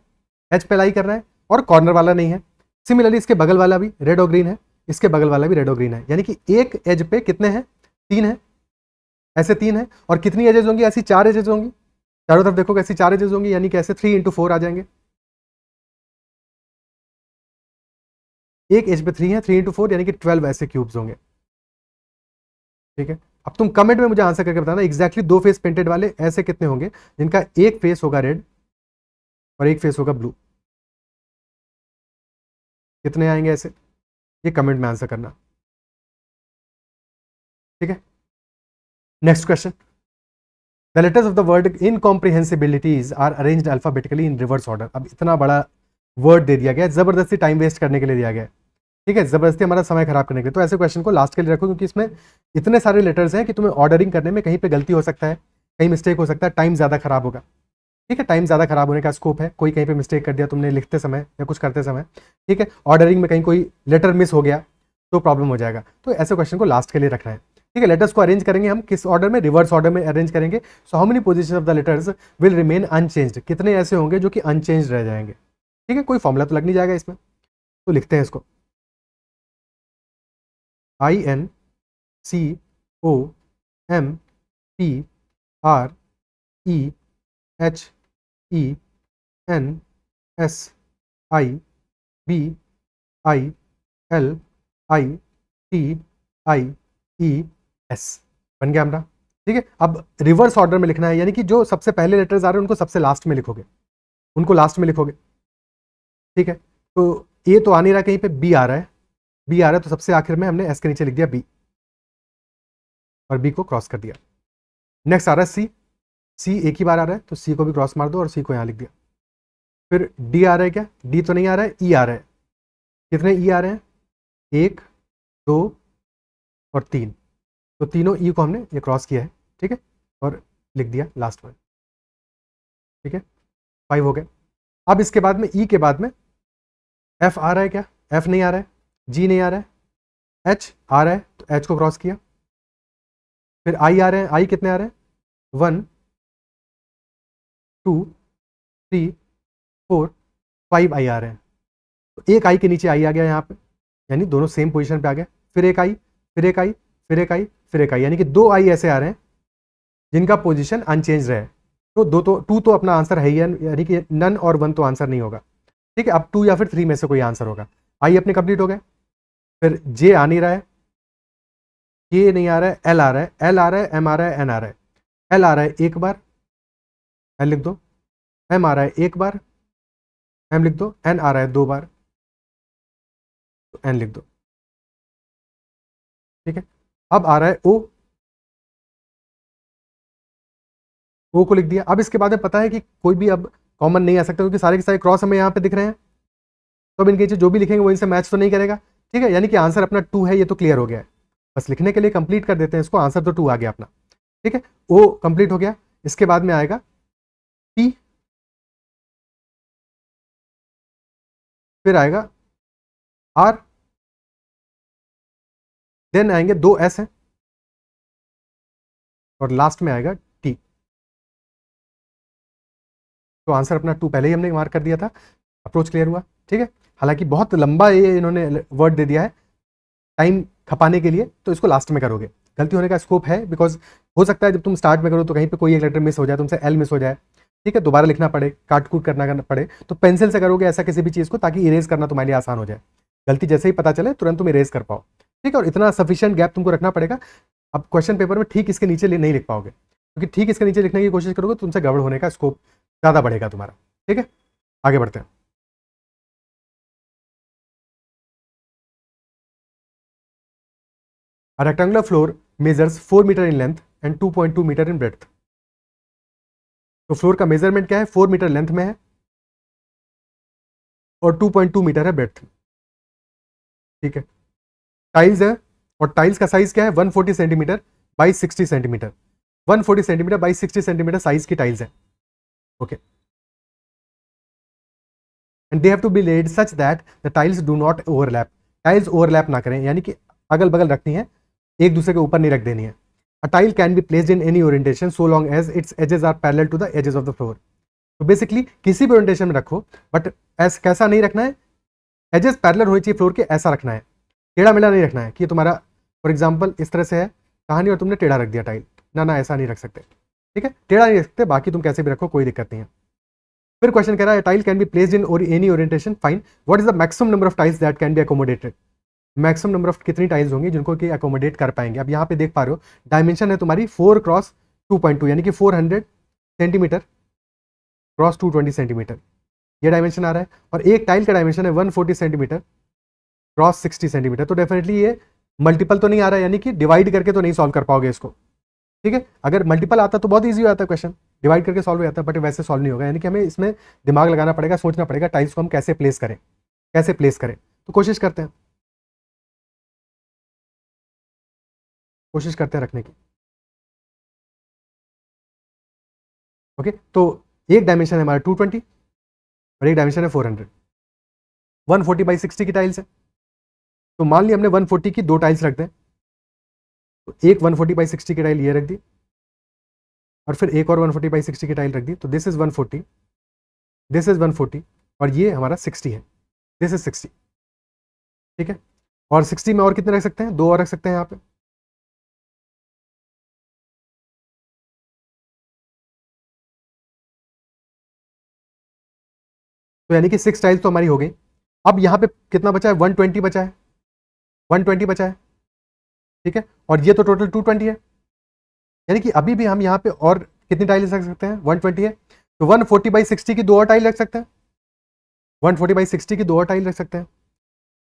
एज पे लाई कर रहा है, और कॉर्नर वाला नहीं है। सिमिलरली इसके बगल वाला भी रेड और ग्रीन है, इसके बगल वाला भी रेड और ग्रीन है, यानी कि एक एज पे कितने हैं, 3 है, ऐसे 3 है, और कितनी एजेस होंगी, ऐसी 4 एजेस होंगी, चारों तरफ देखो ऐसी 4 एजेस होंगी, यानी कि ऐसे 3 इंटू 4 आ जाएंगे, एक एज पे 3 है, 3 इंटू 4 यानी कि 12 ऐसे क्यूब्स होंगे, ठीक है। अब तुम कमेंट में मुझे आंसर करके बताना एग्जैक्टली 2 फेस पेंटेड वाले ऐसे कितने होंगे जिनका एक फेस होगा रेड और एक फेस होगा ब्लू, कितने आएंगे ऐसे, ये कमेंट में आंसर करना, ठीक है। Next question, the letters of the word incomprehensibilities are arranged alphabetically in reverse order. अब इतना बड़ा वर्ड दे दिया गया है, जबरदस्ती टाइम वेस्ट करने के लिए दिया गया है, ठीक है, जबरदस्ती हमारा समय खराब करने के लिए। तो ऐसे क्वेश्चन को लास्ट के लिए रखो, क्योंकि इसमें इतने सारे लेटर्स हैं कि तुम्हें ऑर्डरिंग करने में कहीं पे गलती हो सकता है, कहीं मिस्टेक हो सकता है, टाइम ज़्यादा खराब होगा, ठीक है, टाइम ज़्यादा खराब होने का स्कोप है। कोई कहीं पे मिस्टेक कर दिया तुमने लिखते समय या कुछ करते समय, ठीक है, ऑर्डरिंग में कहीं कोई लेटर मिस हो गया तो प्रॉब्लम हो जाएगा। तो ऐसे क्वेश्चन को लास्ट के लिए रखना है, ठीक है। लेटर्स को अरेंज करेंगे हम किस ऑर्डर में, रिवर्स ऑर्डर में अरेंज करेंगे। So how many position of the letters will remain unchanged, कितने ऐसे होंगे जो कि अनचेंज रह जाएंगे, ठीक है। कोई फॉर्मूला तो लग नहीं जाएगा इसमें, तो लिखते हैं इसको INCOMPRENSI बन गया हमारा, ठीक है। अब रिवर्स ऑर्डर में लिखना है, यानी कि जो सबसे पहले लेटर्स आ रहे हैं उनको सबसे लास्ट में लिखोगे, उनको लास्ट में लिखोगे, ठीक है। तो ए तो आ नहीं रहा, कहीं पे बी आ रहा है, बी आ रहा है तो सबसे आखिर में हमने एस के नीचे लिख दिया बी और बी को क्रॉस कर दिया। नेक्स्ट आ रहा है सी, सी एक ही बार आ रहा है तो सी को भी क्रॉस मार दो और सी को यहाँ लिख दिया। फिर डी आ रहा है क्या, डी तो नहीं आ रहा है, ई आ रहा है। कितने ई आ रहे हैं, 1 2 और 3, तो तीनों ई को हमने ये क्रॉस किया है, ठीक है, और लिख दिया लास्ट में, ठीक है, 5 हो गए। अब इसके बाद में ई के बाद में एफ आ रहा है क्या, एफ नहीं आ रहा है, जी नहीं आ रहा है, एच आ रहा है तो एच को क्रॉस किया। फिर आई आ रहे हैं, आई कितने आ रहे हैं, 1 2 3 4 5 आई आ रहे हैं, तो एक आई के नीचे आई आ गया यहाँ पे, यानी दोनों सेम पोजीशन पे आ गए। फिर एक आई, फिर एक आई, फिर एक आई, फिर एक आई, यानी कि 2 आई ऐसे आ रहे हैं जिनका पोजीशन अनचेंज रहे। तो 2 तो अपना आंसर है ही, यानी कि नन और 1 तो आंसर नहीं होगा, ठीक है। अब 2 या फिर 3 में से कोई आंसर होगा। आई अपने कंप्लीट हो गए। फिर जे आ नहीं रहा है, के नहीं आ रहा है, एल आ रहा है, एल आ रहा है, एम आ रहा है, एन आ रहा है। एल आ रहा है एक बार, एल लिख दो, एम आ रहा है एक बार, एम लिख दो, एन आ रहा है 2 बार तो एन लिख दो, ठीक है। अब आ रहा है ओ, ओ को लिख दिया। अब इसके बाद में पता है कि कोई भी अब कॉमन नहीं आ सकता, क्योंकि सारे के सारे क्रॉस हमें यहाँ पे दिख रहे हैं, तो अब इनके नीचे जो भी लिखेंगे वो इनसे मैच तो नहीं करेगा, ठीक है, यानी कि आंसर अपना 2 है, ये तो क्लियर हो गया है। बस लिखने के लिए कंप्लीट कर देते हैं इसको, आंसर तो 2 आ गया अपना, ठीक है। ओ कंप्लीट हो गया। इसके बाद में आएगा पी, फिर आएगा आर, देन आएंगे 2 एस हैं और लास्ट में आएगा टी। तो आंसर अपना 2 पहले ही हमने मार्क कर दिया था। अप्रोच क्लियर हुआ, ठीक है। हालांकि बहुत लंबा ये इन्होंने वर्ड दे दिया है टाइम खपाने के लिए, तो इसको लास्ट में करोगे, गलती होने का स्कोप है, बिकॉज हो सकता है जब तुम स्टार्ट में करो तो कहीं पे कोई एक लेटर मिस हो जाए, तुमसे एल मिस हो जाए, ठीक है, दोबारा लिखना पड़े, काट कूट करना पड़े, तो पेंसिल से करोगे ऐसा किसी भी चीज़ को, ताकि इरेज करना तुम्हारे लिए आसान हो जाए। गलती जैसे ही पता चले तुरंत तुम इरेज कर पाओ, ठीक है। और इतना सफिशिएंट गैप तुमको रखना पड़ेगा। अब क्वेश्चन पेपर में ठीक इसके नीचे नहीं लिख पाओगे, क्योंकि ठीक इसके नीचे लिखने की कोशिश करोगे तो तुमसे गड़बड़ होने का स्कोप ज़्यादा बढ़ेगा तुम्हारा, ठीक है। आगे बढ़ते हैं। A rectangular floor measures 4 metre in length and 2.2 metre in breadth. तो फ्लोर का मेजरमेंट क्या है, 4 मीटर लेंथ में है और 2.2 मीटर है ब्रेड्थ, ठीक है। टाइल्स है और टाइल्स का साइज क्या है, 140 centimetre by 60 centimetre, 140 centimetre by 60 centimetre size की टाइल्स है, okay. And they have to be laid such that the tiles do not overlap, tiles overlap ना करें, यानी कि अगल बगल रखनी है, एक दूसरे के ऊपर नहीं रख देनी है। A tile can be placed in any orientation so long as its edges are parallel to the edges of the floor. तो बेसिकली किसी भी ओरिएंटेशन में रखो, बट ऐसा कैसा नहीं रखना है, एजेस पैरेलल होनी चाहिए फ्लोर के, ऐसा रखना है, टेढ़ा मेढ़ा नहीं रखना है कि तुम्हारा फॉर एग्जांपल इस तरह से है कहानी और तुमने टेढ़ा रख दिया टाइल, ना ऐसा नहीं रख सकते, ठीक है, टेढ़ा नहीं रख सकते, बाकी तुम कैसे भी रखो कोई दिक्कत नहीं है। फिर क्वेश्चन कह रहा है tile can be placed in any orientation, fine, what is the maximum number of tiles that can be accommodated, maximum number of कितनी टाइल्स होंगी जिनको कि अकोमोडेट कर पाएंगे। अब यहाँ पे देख पा रहे हो डायमेंशन है तुम्हारी 4 क्रॉस 2.2, यानी कि 400 सेंटीमीटर क्रॉस 220 सेंटीमीटर, ये डायमेंशन आ रहा है, और एक टाइल का डायमेंशन है 140 सेंटीमीटर क्रॉस 60 सेंटीमीटर। तो डेफिनेटली ये मल्टीपल तो नहीं आ रहा है, यानी कि डिवाइड करके तो नहीं सॉल्व कर पाओगे इसको, ठीक है, अगर मल्टीपल आता तो बहुत ईजी हो जाता है क्वेश्चन, डिवाइड करके सॉल्व हो जाता है, बट वैसे सॉल्व नहीं होगा, यानी कि हमें इसमें दिमाग लगाना पड़ेगा, सोचना पड़ेगा टाइल्स को हम कैसे प्लेस करें, कैसे प्लेस करें। तो कोशिश करते हैं रखने की। ओके, तो एक डायमेंशन है हमारा 220 और एक डायमेंशन है 400। 140/60 की टाइल्स है, तो मान लिया हमने 140 की दो टाइल्स रख दें, तो एक 140/60 की टाइल ये रख दी और फिर एक और 140/60 की टाइल रख दी, तो दिस इज 140, दिस इज 140 और ये हमारा 60 है, दिस इज 60। ठीक है, और 60 में और कितने रख सकते हैं, दो और रख सकते हैं यहाँ पे। तो यानी कि 6 टाइल्स तो हमारी हो गई। अब यहाँ पे कितना बचा है, 120 बचा है, 120 बचा है। ठीक है, और ये तो टोटल 220 है, यानी कि अभी भी हम यहाँ पे और कितनी टाइल्स रख सकते हैं, 120 है, तो 140/60 की दो और टाइल रख सकते हैं, 140/60 की दो और टाइल रख सकते हैं।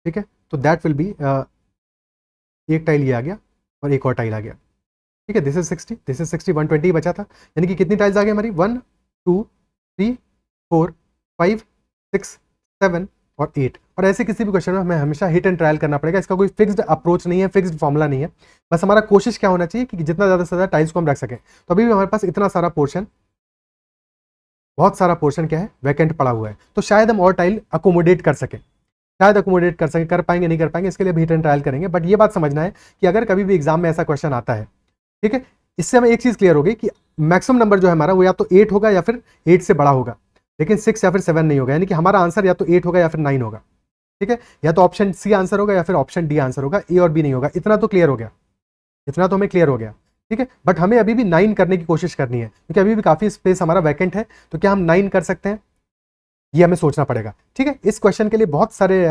ठीक है, तो दैट विल बी, एक टाइल ये आ गया और एक और टाइल आ गया। ठीक है, दिस इज 60, दिस इज 60, 120 बचा था, यानी कि कितनी टाइल्स आ गई हमारी, 1 2 3 4 5 6 7 और 8। और ऐसे किसी भी क्वेश्चन में हमें हमेशा हिट एंड ट्रायल करना पड़ेगा, इसका कोई फिक्स्ड अप्रोच नहीं है, फिक्स्ड फॉर्मुला नहीं है, बस हमारा कोशिश क्या होना चाहिए कि जितना ज़्यादा से ज़्यादा टाइल्स को हम रख सकें। तो अभी भी हमारे पास इतना सारा पोर्शन, बहुत सारा पोर्शन क्या है, वैकेंट पड़ा हुआ है, तो शायद हम और टाइल अकोमोडेट कर सकें, शायद अकोमोडेट कर सकें, कर पाएंगे नहीं कर पाएंगे इसके लिए भी हिट एंड ट्रायल करेंगे। बट ये बात समझना है कि अगर कभी भी एग्जाम में ऐसा क्वेश्चन आता है, ठीक है, इससे हमें एक चीज क्लियर होगी कि मैक्सिमम नंबर जो है हमारा वो या तो 8 होगा या फिर 8 से बड़ा होगा, लेकिन 6 या फिर 7 नहीं होगा, यानी कि हमारा आंसर या तो 8 होगा या फिर 9 होगा। ठीक है, या तो ऑप्शन सी आंसर होगा या फिर ऑप्शन डी आंसर होगा, ए और बी नहीं होगा। इतना तो क्लियर हो गया, इतना तो हमें क्लियर हो गया। ठीक है, बट हमें अभी भी 9 करने की कोशिश करनी है, क्योंकि अभी भी काफी स्पेस हमारा वैकेंट है, तो क्या हम 9 कर सकते हैं, ये हमें सोचना पड़ेगा। ठीक है, इस क्वेश्चन के लिए बहुत सारे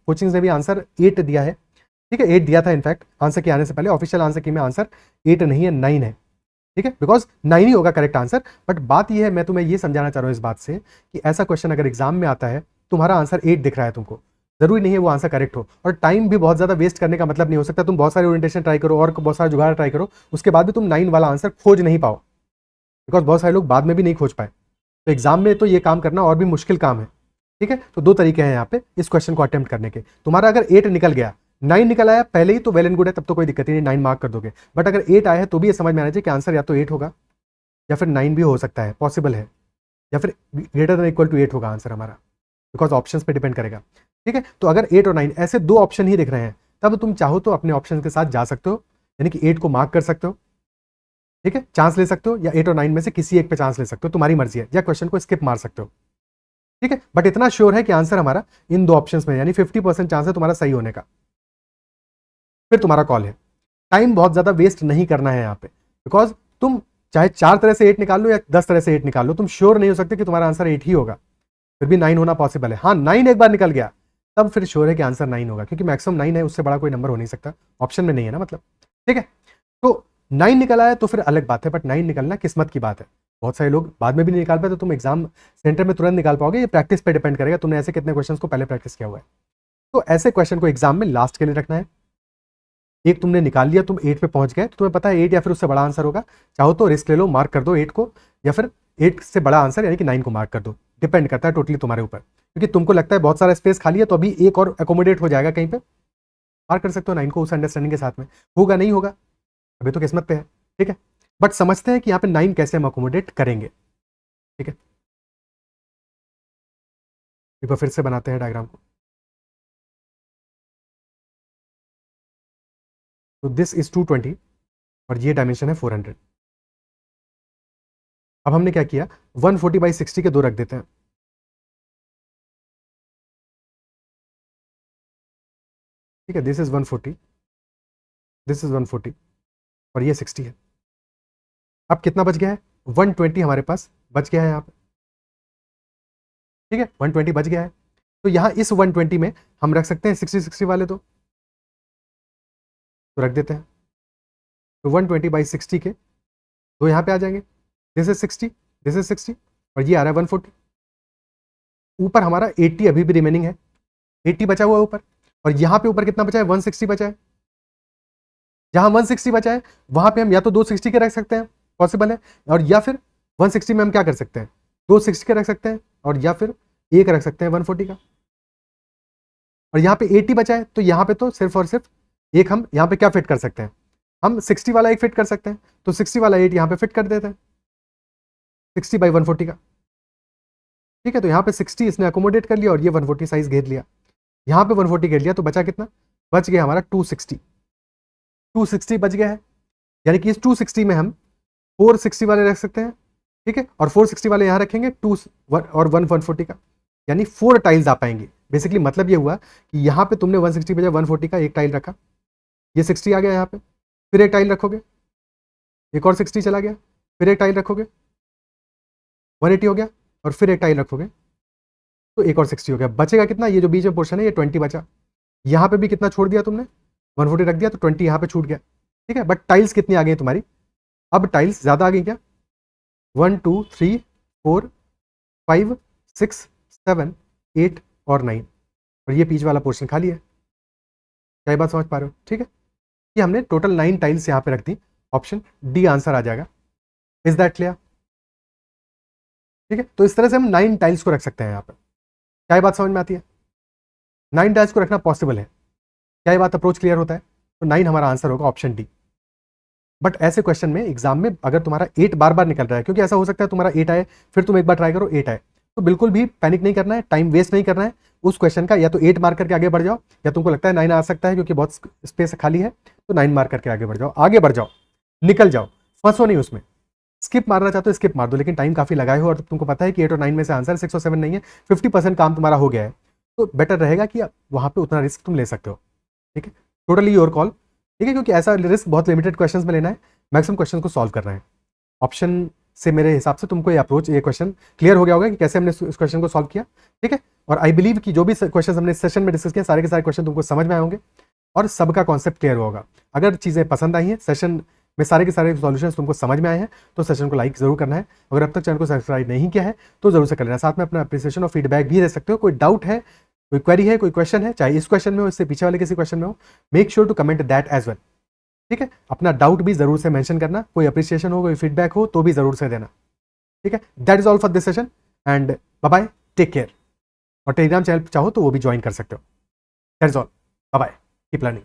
कोचिंग्स ने भी आंसर 8 दिया है। ठीक है, 8 दिया था इनफैक्ट आंसर के आने से पहले, ऑफिशियल आंसर की में आंसर 8 नहीं है, 9 है। ठीक है, बिकॉज 9 ही होगा करेक्ट आंसर। बट बात यह है, मैं तुम्हें यह समझाना चाह रहा हूं इस बात से कि ऐसा क्वेश्चन अगर एग्जाम में आता है, तुम्हारा आंसर 8 दिख रहा है तुमको, जरूरी नहीं है वो आंसर करेक्ट हो, और टाइम भी बहुत ज्यादा वेस्ट करने का मतलब नहीं हो सकता। तुम बहुत सारे ओरिएंटेशन ट्राई करो और बहुत सारा जुगाड़ ट्राई करो, उसके बाद भी तुम 9 वाला आंसर खोज नहीं पाओ, बिकॉज बहुत सारे लोग बाद में भी नहीं खोज पाए। तो एग्जाम में तो ये काम करना और भी मुश्किल काम है। ठीक है, तो दो तरीके हैं यहाँ पे इस क्वेश्चन को अटेम्प्ट करने के। तुम्हारा अगर 8 निकल गया, 9 निकल आया पहले ही, तो वेल एंड गुड है, तब तो कोई दिक्कत ही नहीं, 9 मार्क कर दोगे। बट अगर 8 आया है तो भी ये समझ में आना चाहिए कि आंसर या तो 8 होगा या फिर 9 भी हो सकता है, पॉसिबल है, या फिर ग्रेटर देन इक्वल टू 8 होगा आंसर हमारा, बिकॉज ऑप्शन पे डिपेंड करेगा। ठीक है, तो अगर 8 और 9 ऐसे दो ऑप्शन ही दिख रहे हैं, तब तुम चाहो तो अपने ऑप्शन के साथ जा सकते हो, यानी कि 8 को मार्क कर सकते हो। ठीक है, चांस ले सकते हो, या 8 और 9 में से किसी एक पे चांस ले सकते हो, तुम्हारी मर्जी है, या क्वेश्चन को स्किप मार सकते हो। ठीक है, बट इतना श्योर है कि आंसर हमारा इन दो ऑप्शंस में, यानी 50% चांस है तुम्हारा सही होने का, फिर तुम्हारा कॉल है। टाइम बहुत ज्यादा वेस्ट नहीं करना है यहाँ पे, बिकॉज तुम चाहे 4 तरह से 8 निकाल लो या 10 तरह से 8 निकाल लो, तुम श्योर नहीं हो सकते कि तुम्हारा आंसर 8 ही होगा, फिर भी 9 होना पॉसिबल है। हाँ, 9 एक बार निकल गया तब फिर श्योर है कि आंसर 9 होगा, क्योंकि मैक्सिमम 9 है, उससे बड़ा कोई नंबर हो नहीं सकता, ऑप्शन में नहीं है ना मतलब। ठीक है, तो 9 निकल आया तो फिर अलग बात है, बट 9 निकलना किस्मत की बात है। बहुत सारे लोग बाद में भी नहीं निकाल पाए, तो तुम एग्जाम सेंटर में तुरंत निकाल पाओगे, ये प्रैक्टिस पे डिपेंड करेगा, तुमने ऐसे कितने क्वेश्चन को पहले प्रैक्टिस किया हुआ है। तो ऐसे क्वेश्चन को एग्जाम में लास्ट के लिए रखना है। एक तुमने निकाल लिया, तुम 8 पे पहुंच गए, तो तुम्हें पता है 8 या फिर उससे बड़ा आंसर होगा, चाहो तो रिस्क ले लो, मार्क कर दो 8 को, या फिर 8 से बड़ा आंसर यानी कि 9 को मार्क कर दो, डिपेंड करता है टोटली तुम्हारे ऊपर, क्योंकि तुमको लगता है बहुत सारा स्पेस खाली है, तो अभी एक और अकोमोडेट हो जाएगा कहीं पे, मार्क कर सकते हो 9 को उस अंडरस्टैंडिंग के साथ में। होगा नहीं होगा, अभी तो किस्मत पे है। ठीक है, बट समझते हैं कि यहाँ पे 9 कैसे हम अकोमोडेट करेंगे। ठीक है, एक बार फिर से बनाते हैं डायग्राम को। तो दिस इज 220 और ये डायमेंशन है 400। अब हमने क्या किया, 140/60 के दो रख देते हैं। ठीक है, दिस इज 140, दिस इज 140 और ये 60 है। अब कितना बच गया है, 120 हमारे पास बच गया है यहाँ पे। ठीक है, 120 बच गया है, तो यहाँ इस 120 में हम रख सकते हैं 60/60 वाले, तो रख देते हैं। तो 120/60 के दो यहाँ पे आ जाएंगे, दिस इज 60, दिस इज 60 और ये आ रहा है 140। ऊपर हमारा 80 अभी भी रिमेनिंग है, 80 बचा हुआ है ऊपर, और यहाँ पे ऊपर कितना बचा है, 160 बचा है। जहां 160 बचा है वहां पे हम या तो 260 के रख सकते हैं, पॉसिबल है, और या फिर 160 में हम क्या कर सकते हैं, 260 के रख सकते हैं, और या फिर एक रख सकते हैं 140 का। और यहाँ पे 80 बचा है, तो यहाँ पे तो सिर्फ और सिर्फ एक हम यहाँ पे क्या फिट कर सकते हैं, हम 60 वाला एक फिट कर सकते हैं, तो 60 वाला 8 यहाँ पे फिट कर देते हैं 60 बाई 140 का। ठीक है, तो यहाँ पे 60 इसने अकोमोडेट कर लिया और ये 140 साइज घेर लिया, यहाँ पे 140 घेर लिया, तो बचा कितना, बच गया हमारा 260 बच गया है। यानी कि इस 260 में हम 460 वाले रख सकते हैं, ठीक है, और 460 वाले यहाँ रखेंगे 2 और 140 का, यानी 4 टाइल्स आ पाएंगे। बेसिकली मतलब ये हुआ कि यहाँ पे तुमने 160 बजाय 140 का एक टाइल रखा, ये 60 आ गया यहाँ पे, फिर एक टाइल रखोगे, एक और 60 चला गया, फिर एक टाइल रखोगे, 180 हो गया, और फिर एक टाइल रखोगे तो एक और 60 हो गया। बचेगा कितना, ये जो बीच में पोर्शन है ये 20 बचा। यहाँ पे भी कितना छोड़ दिया तुमने, 140 रख दिया तो 20 यहाँ पे छूट गया। ठीक है, बट टाइल्स कितनी आ गई तुम्हारी, अब टाइल्स ज्यादा आ गई क्या, 1 2 3 4 5 6 7 8 और 9, और ये बीच वाला पोर्शन खाली है। क्या बात समझ पा रहे हो? ठीक है, ये हमने टोटल 9 टाइल्स यहाँ पे रख दी, ऑप्शन डी आंसर आ जाएगा। Is that clear? ठीक है, तो इस तरह से हम 9 टाइल्स को रख सकते हैं यहाँ पे। क्या बात समझ में आती है? 9 टाइल्स को रखना पॉसिबल है। क्या बात अप्रोच क्लियर होता है? तो 9 हमारा आंसर होगा, ऑप्शन डी। बट ऐसे क्वेश्चन में एग्जाम में अगर तुम्हारा 8 बार बार निकल रहा है, क्योंकि ऐसा हो सकता है तुम्हारा 8 आए, फिर तुम एक बार ट्राई करो 8 आए, तो बिल्कुल भी पैनिक नहीं करना है, टाइम वेस्ट नहीं करना है उस क्वेश्चन का, या तो 8 मार्क करके आगे बढ़ जाओ, या तुमको लगता है 9 आ सकता है क्योंकि बहुत स्पेस खाली है, तो 9 मार्क करके आगे बढ़ जाओ, आगे बढ़ जाओ, निकल जाओ, फंसो नहीं उसमें। स्किप मारना चाहते हो स्किप मार दो, लेकिन टाइम काफी लगाए हो और तुमको पता है कि 8 और 9 में से आंसर 6 और 7 नहीं है, 50% काम तुम्हारा हो गया है, तो बेटर रहेगा कि वहां पे उतना रिस्क तुम ले सकते हो। ठीक है, टोटली योर कॉल। ठीक है, क्योंकि ऐसा रिस्क बहुत लिमिटेड क्वेश्चंस में लेना है, मैक्सिमम क्वेश्चन को सॉल्व करना है। ऑप्शन से मेरे हिसाब से तुमको ये अप्रोच, ये क्वेश्चन क्लियर हो गया होगा कि कैसे हमने इस क्वेश्चन को सॉल्व किया। ठीक है, और आई बिलीव कि जो भी क्वेश्चन हमने सेशन में डिस्कस किया, सारे के सारे क्वेश्चन तुमको समझ में आए होंगे और सबका कॉन्सेप्ट क्लियर होगा। अगर चीज़ें पसंद आई हैं, सेशन में सारे के सारे सॉल्यूशंस तुमको समझ में आए हैं, तो सेशन को लाइक जरूर करना है। अगर अब तक चैनल को सब्सक्राइब नहीं किया है तो जरूर से कर लेना, साथ में अपना अप्रिसिएशन और फीडबैक भी दे सकते हो। कोई डाउट है, कोई क्वेरी है, कोई क्वेश्चन है, चाहे इस क्वेश्चन में हो, इससे पीछे वाले किसी क्वेश्चन में हो, make sure to comment that as well. ठीक है, अपना डाउट भी जरूर से मेंशन करना, कोई अप्रिसिएशन हो, कोई फीडबैक हो तो भी जरूर से देना। ठीक है, that is all for this session and bye bye, take care. और टेलीग्राम चैनल चाहो तो वो भी ज्वाइन कर सकते हो। That is all, bye bye, keep learning.